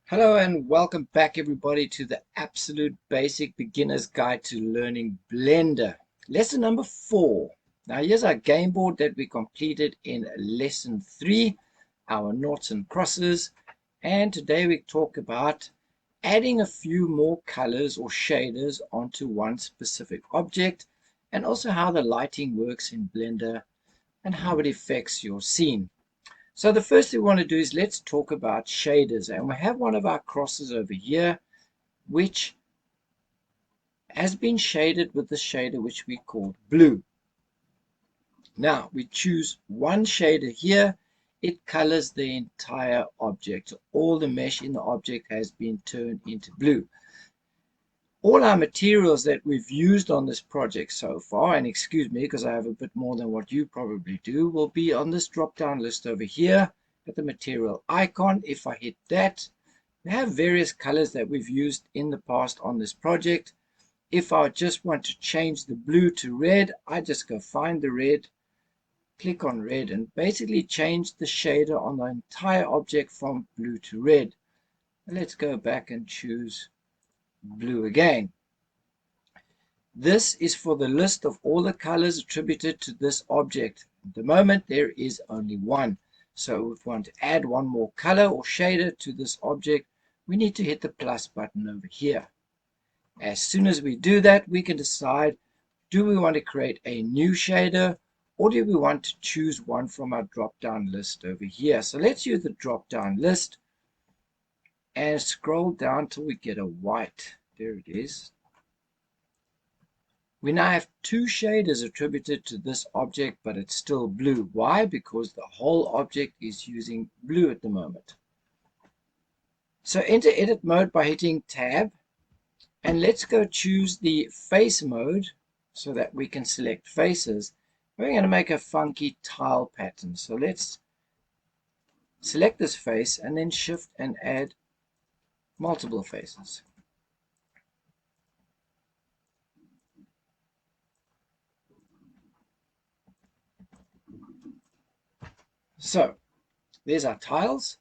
Hello and welcome back everybody to the absolute basic beginner's guide to learning Blender. Lesson number 4. Now here's our game board that we completed in lesson 3, our noughts and crosses. And today we talk about adding a few more colors or shaders onto one specific object, and also how the lighting works in Blender and how it affects your scene. So the first thing we want to do is let's talk about shaders. And we have one of our crosses over here, which has been shaded with the shader which we called blue. Now we choose one shader here. It colors the entire object. All the mesh in the object has been turned into blue. All our materials that we've used on this project so far, and excuse me because I have a bit more than what you probably do, will be on this drop-down list over here at the material icon. If I hit that, we have various colors that we've used in the past on this project. If I just want to change the blue to red, I just go find the red, click on red, and basically change the shader on the entire object from blue to red. Let's go back and choose blue again. This is for the list of all the colors attributed to this object. At the moment there is only one. So if we want to add one more color or shader to this object, we need to hit the plus button over here. As soon as we do that, we can decide, do we want to create a new shader, or do we want to choose one from our drop-down list over here? So let's use the drop-down list and scroll down till we get a white. There it is. We now have two shaders attributed to this object, but it's still blue. Why? Because the whole object is using blue at the moment. So enter edit mode by hitting tab, and let's go choose the face mode so that we can select faces. We're going to make a funky tile pattern. So let's select this face and then shift and add multiple faces. So there's our tiles.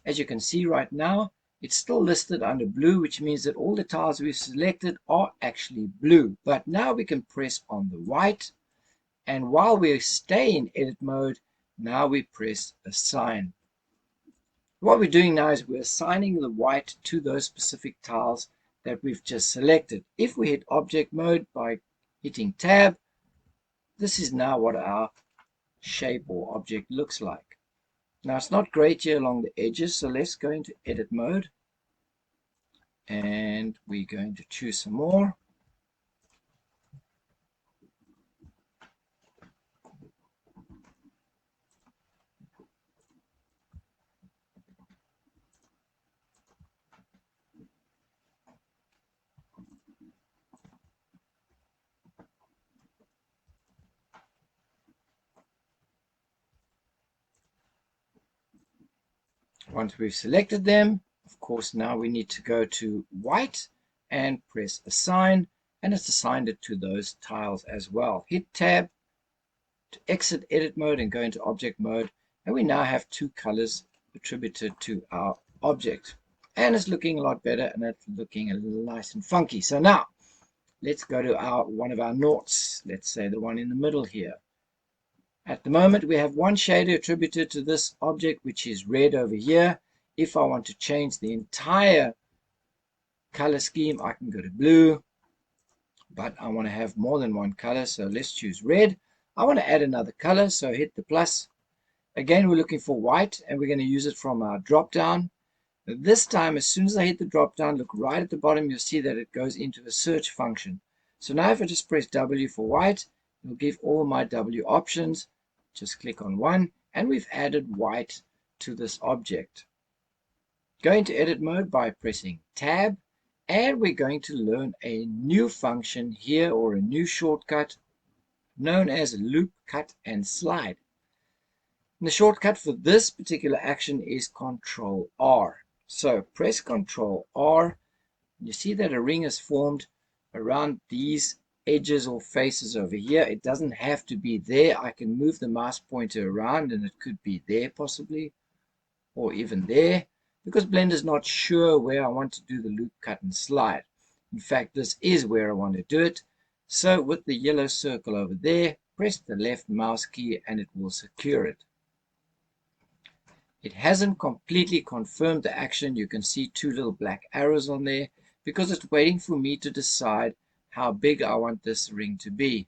As you can see right now, it's still listed under blue, which means that all the tiles we've selected are actually blue. But now we can press on the white, and while we stay in edit mode, now we press assign. What we're doing now is we're assigning the white to those specific tiles that we've just selected. If we hit object mode by hitting tab, this is now what our shape or object looks like. Now it's not great here along the edges, so let's go into edit mode and we're going to choose some more. Once we've selected them, of course, now we need to go to white and press assign, and it's assigned it to those tiles as well. Hit tab to exit edit mode and go into object mode, and we now have two colors attributed to our object, and it's looking a lot better and it's looking a little nice and funky. So now let's go to one of our noughts. Let's say the one in the middle here. At the moment, we have one shader attributed to this object, which is red over here. If I want to change the entire color scheme, I can go to blue, but I want to have more than one color, so let's choose red. I want to add another color, so hit the plus. Again, we're looking for white, and we're going to use it from our drop down. This time, as soon as I hit the drop down, look right at the bottom, you'll see that it goes into a search function. So now if I just press W for white, it will give all my W options. Just click on one, and we've added white to this object. Go into edit mode by pressing tab, and we're going to learn a new function here, or a new shortcut known as loop, cut, and slide. And the shortcut for this particular action is Control R. So press Control R. You see that a ring is formed around these edges or faces over here. It doesn't have to be there. I can move the mouse pointer around and it could be there possibly, or even there. because Blender's not sure where I want to do the loop, cut, and slide. In fact, this is where I want to do it. So with the yellow circle over there, press the left mouse key and it will secure it. It hasn't completely confirmed the action. You can see two little black arrows on there because it's waiting for me to decide how big I want this ring to be.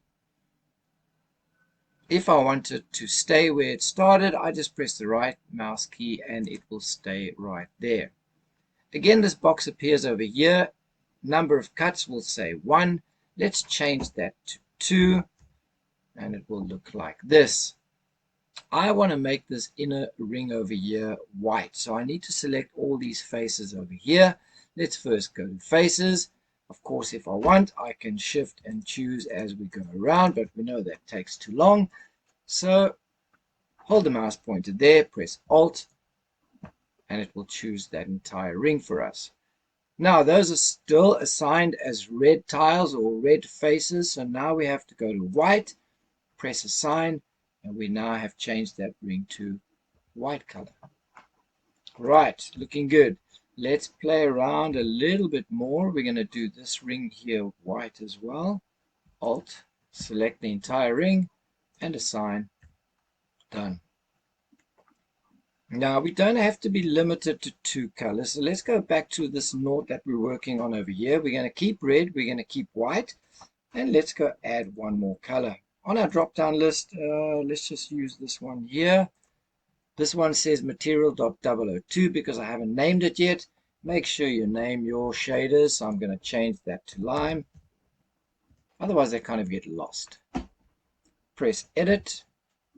If I want it to stay where it started, I just press the right mouse key and it will stay right there. Again, this box appears over here. Number of cuts will say 1. Let's change that to 2 and it will look like this. I want to make this inner ring over here white. So I need to select all these faces over here. Let's first go to faces. Of course, if I want, I can shift and choose as we go around, but we know that takes too long. So hold the mouse pointer there, press Alt, and it will choose that entire ring for us. Now, those are still assigned as red tiles or red faces. So now we have to go to white, press Assign, and we now have changed that ring to white color. Right, looking good. Let's play around a little bit more. We're going to do this ring here white as well. Alt, select the entire ring, and Assign. Done. Now, we don't have to be limited to 2 colors. So let's go back to this note that we're working on over here. We're going to keep red, we're going to keep white, and let's go add one more color. On our drop-down list, let's just use this one here. This one says material.002 because I haven't named it yet. Make sure you name your shaders. So I'm going to change that to lime. Otherwise, they kind of get lost. Press Edit.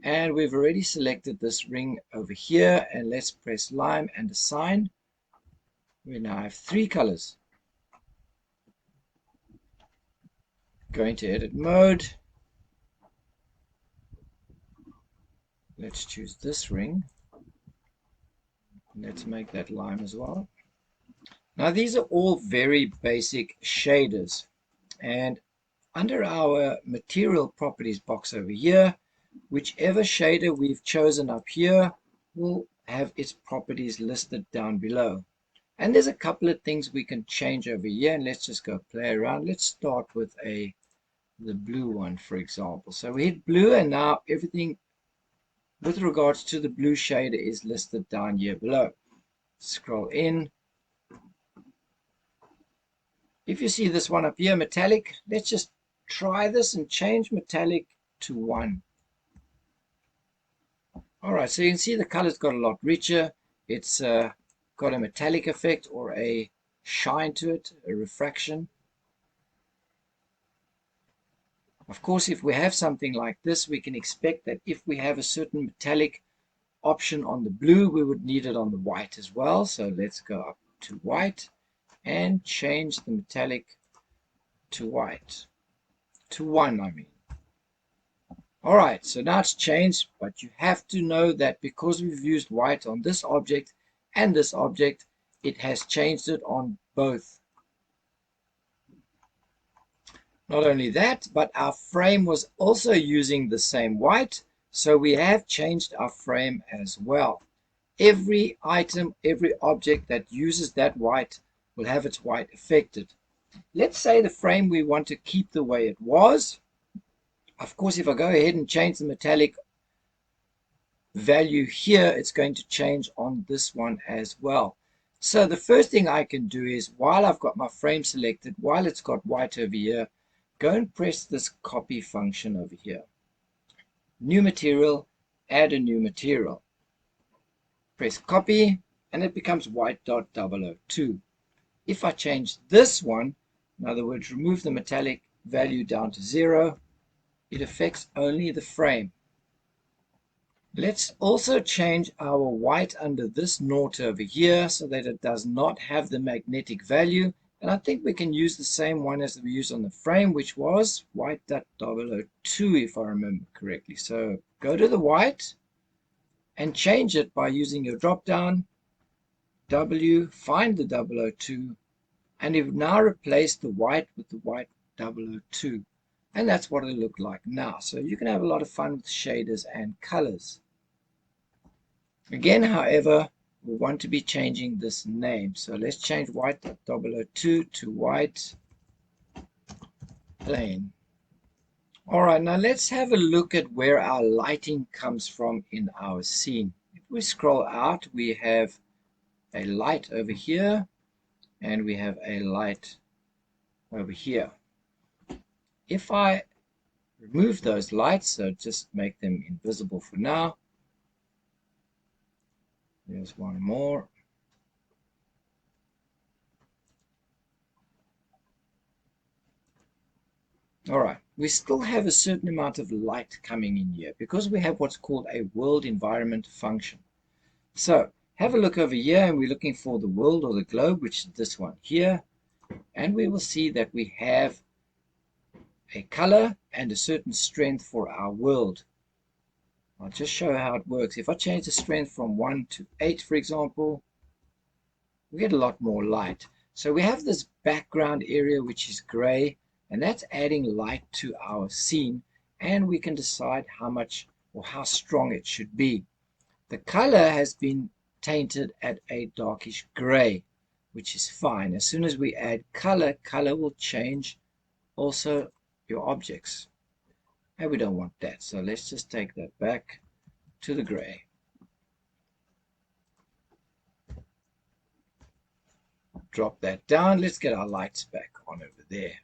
And we've already selected this ring over here. And let's press lime and Assign. We now have 3 colors. Going to Edit Mode. Let's choose this ring. Let's make that lime as well. Now these are all very basic shaders. And under our material properties box over here, whichever shader we've chosen up here will have its properties listed down below. And there's a couple of things we can change over here. And let's just go play around. Let's start with the blue one, for example. So we hit blue and now everything with regards to the blue shader is listed down here below. Scroll in. If you see this one up here, metallic, let's just try this and change metallic to 1. All right, so you can see the color's got a lot richer. It's got a metallic effect or a shine to it, a refraction. Of course, if we have something like this, we can expect that if we have a certain metallic option on the blue, we would need it on the white as well. So let's go up to white and change the metallic to white. To 1, I mean. All right, so now it's changed, but you have to know that because we've used white on this object and this object, it has changed it on both. Not only that, but our frame was also using the same white, so we have changed our frame as well. Every item, every object that uses that white will have its white affected. Let's say the frame we want to keep the way it was. Of course, if I go ahead and change the metallic value here, it's going to change on this one as well. So the first thing I can do is, while I've got my frame selected, while it's got white over here, go and press this copy function over here. New material, add a new material. Press copy, and it becomes white.002. If I change this one, in other words, remove the metallic value down to 0, it affects only the frame. Let's also change our white under this note over here so that it does not have the magnetic value. And I think we can use the same one as we used on the frame, which was white.002, if I remember correctly. So go to the white and change it by using your drop down, W, find the 002, and you've now replaced the white with the white 002. And that's what it'll look like now. So you can have a lot of fun with shaders and colors. Again, however, we want to be changing this name. So let's change white.002 to white plain. All right, now let's have a look at where our lighting comes from in our scene. If we scroll out, we have a light over here, and we have a light over here. If I remove those lights, so just make them invisible for now. There's one more. All right, we still have a certain amount of light coming in here because we have what's called a world environment function. So have a look over here, and we're looking for the world or the globe, which is this one here. And we will see that we have a color and a certain strength for our world. I'll just show how it works. If I change the strength from 1 to 8, for example, we get a lot more light. So we have this background area which is gray, and that's adding light to our scene, and we can decide how much or how strong it should be. The color has been tainted at a darkish gray, which is fine. As soon as we add color, color will change also your objects, and we don't want that. So let's just take that back to the gray. Drop that down. Let's get our lights back on over there.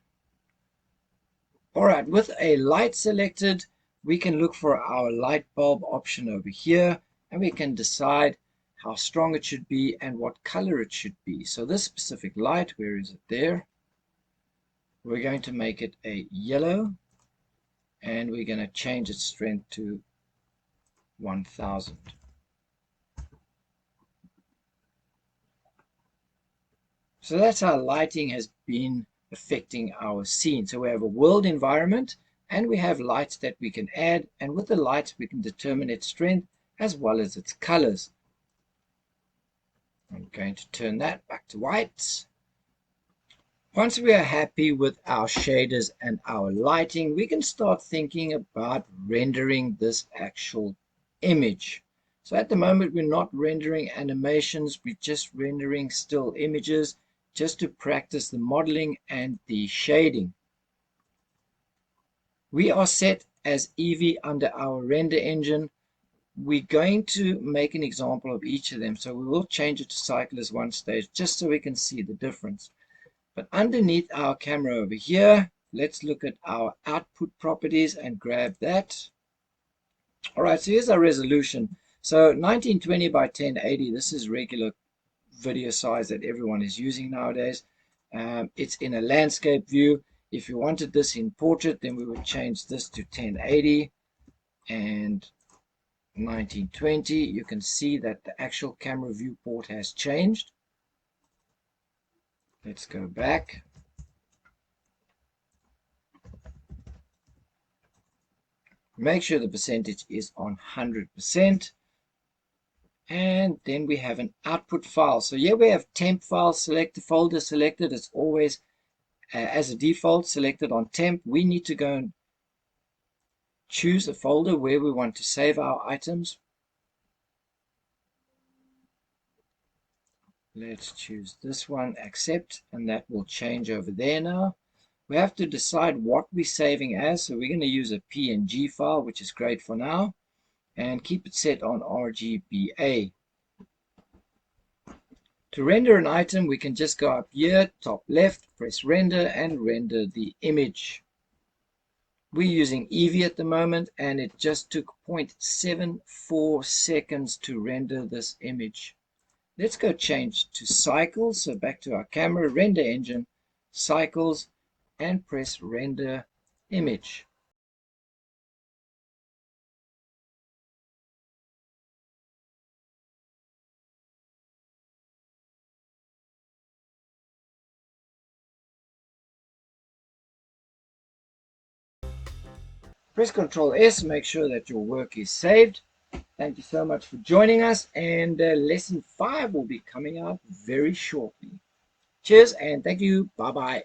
All right, with a light selected, we can look for our light bulb option over here, and we can decide how strong it should be and what color it should be. So this specific light, where is it there? We're going to make it a yellow, and we're going to change its strength to 1000. So that's how lighting has been affecting our scene. So we have a world environment, and we have lights that we can add, and with the lights we can determine its strength as well as its colors. I'm going to turn that back to white. Once we are happy with our shaders and our lighting, we can start thinking about rendering this actual image. So at the moment, we're not rendering animations, we're just rendering still images just to practice the modeling and the shading. We are set as Eevee under our render engine. We're going to make an example of each of them. So we will change it to cycle as one stage just so we can see the difference. But underneath our camera over here, let's look at our output properties and grab that. All right, so here's our resolution. So 1920 by 1080, this is regular video size that everyone is using nowadays. It's in a landscape view. If you wanted this in portrait, then we would change this to 1080 and 1920. You can see that the actual camera viewport has changed. Let's go back. Make sure the percentage is on 100%. And then we have an output file. So here we have temp file selected, folder selected. It's always as a default selected on temp. We need to go and choose a folder where we want to save our items. Let's choose this one, accept, and that will change over there now. We have to decide what we're saving as. So we're going to use a PNG file, which is great for now, and keep it set on RGBA. To render an item, we can just go up here, top left, press render, and render the image. We're using Eevee at the moment, and it just took 0.74 seconds to render this image. Let's go change to cycles. So back to our camera, render engine, cycles, and press render image. Press Ctrl S, make sure that your work is saved. Thank you so much for joining us, and lesson 5 will be coming out very shortly. Cheers and thank you. Bye bye.